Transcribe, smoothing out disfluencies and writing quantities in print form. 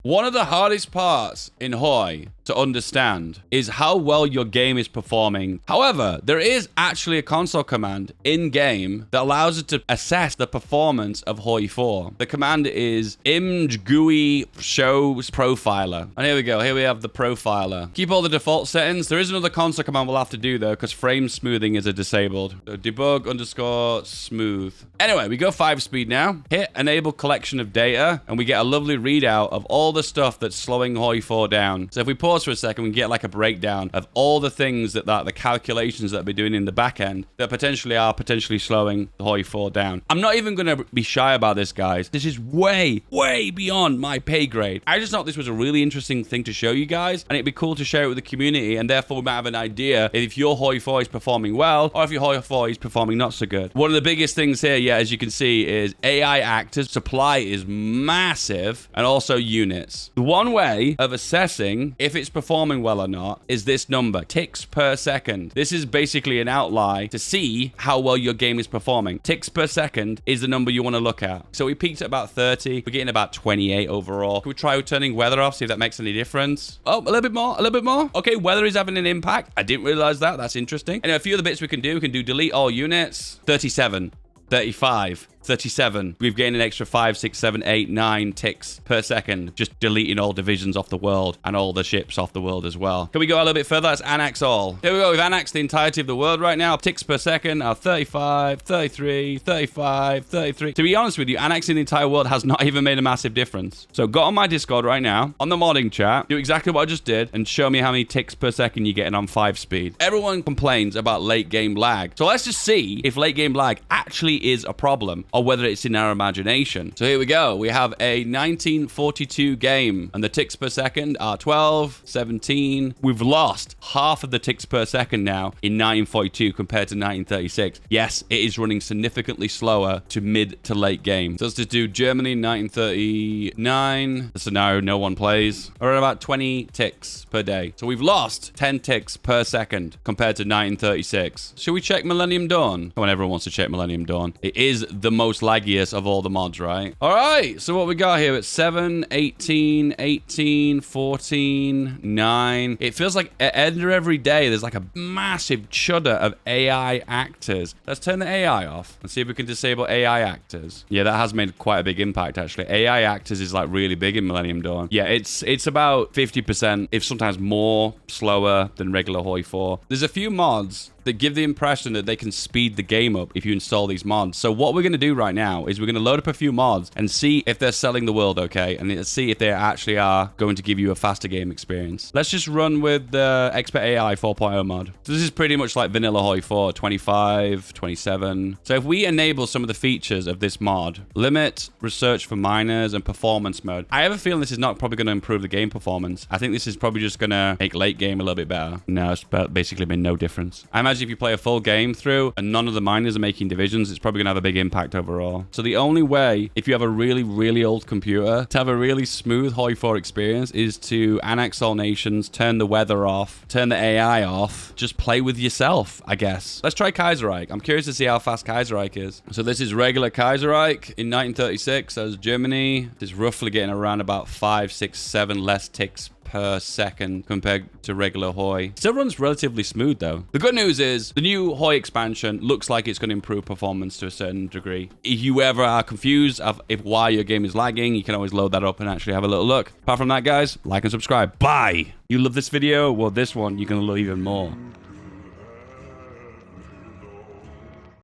One of the hardest parts in Hoi to understand is how well your game is performing. However, there is actually a console command in-game that allows us to assess the performance of Hoi 4. The command is imgui shows profiler. And here we go. Here we have the profiler. Keep all the default settings. There is another console command we'll have to do, though, because frame smoothing is disabled. So debug _ smooth. Anyway, we go 5 speed now. Hit enable collection of data, and we get a lovely readout of all the stuff that's slowing Hoi 4 down. So if we pause for a second, we can get like a breakdown of all the things that the calculations that we're doing in the back end that potentially slowing the Hoi 4 down. I'm not even going to be shy about this, guys. This is way beyond my pay grade. I just thought this was a really interesting thing to show you guys, and it'd be cool to share it with the community, and therefore we might have an idea if your Hoi 4 is performing well or if your Hoi 4 is performing not so good. One of the biggest things here, yeah, as you can see, is AI actors. Supply is massive, and also units. The one way of assessing if it's performing well or not is this number, ticks per second. This is basically an outline to see how well your game is performing. Ticks per second is the number you want to look at. So we peaked at about 30. We're getting about 28 overall. Can we try turning weather off, see if that makes any difference? Oh, a little bit more. Okay, weather is having an impact. I didn't realize that. That's interesting. And a few other bits we can do. We can do delete all units. 37, 35. 37. We've gained an extra 5, 6, 7, 8, 9 ticks per second. Just deleting all divisions off the world and all the ships off the world as well. Can we go a little bit further? That's annex all. Here we go. We've annexed the entirety of the world right now. Ticks per second are 35, 33, 35, 33. To be honest with you, annexing the entire world has not even made a massive difference. So go on my Discord right now, on the modding chat, do exactly what I just did, and show me how many ticks per second you're getting on 5 speed. Everyone complains about late game lag. So let's just see if late game lag actually is a problem, or whether it's in our imagination. So here we go. We have a 1942 game, and the ticks per second are 12, 17. We've lost half of the ticks per second now in 1942 compared to 1936. Yes, it is running significantly slower to mid to late game. So let's just do Germany 1939. The scenario no one plays. We're at about 20 ticks per day. So we've lost 10 ticks per second compared to 1936. Should we check Millennium Dawn? Come on, everyone wants to check Millennium Dawn. It is the most laggiest of all the mods, right? All right, so what we got here, it's 7, 18, 18, 14, 9. It feels like at end of every day, there's like a massive chudder of AI actors. Let's turn the AI off and see if we can disable AI actors. Yeah, that has made quite a big impact, actually. AI actors is like really big in Millennium Dawn. Yeah, it's about 50%, if sometimes more, slower than regular Hoi 4. There's a few mods that give the impression that they can speed the game up if you install these mods. So what we're going to do right now is we're going to load up a few mods and see if they're selling the world okay, and let's see if they actually are going to give you a faster game experience. Let's just run with the Expert AI 4.0 mod. So this is pretty much like vanilla Hoi 4, 25, 27. So if we enable some of the features of this mod, limit research for miners and performance mode, I have a feeling this is not probably going to improve the game performance. I think this is probably just going to make late game a little bit better. No, it's basically been no difference. I imagine if you play a full game through and none of the miners are making divisions, it's probably going to have a big impact overall. So the only way, if you have a really old computer, to have a really smooth Hoi 4 experience is to annex all nations, turn the weather off, turn the AI off, just play with yourself, I guess. Let's try Kaiserreich. I'm curious to see how fast Kaiserreich is. So this is regular Kaiserreich in 1936. That was Germany. It's roughly getting around about 5, 6, 7 less ticks per second compared to regular Hoi. Still runs relatively smooth though. The good news is the new Hoi expansion looks like it's going to improve performance to a certain degree. If you ever are confused of why your game is lagging, you can always load that up and actually have a little look. Apart from that, guys, like and subscribe. Bye! You love this video? Well, this one, you're going to love even more.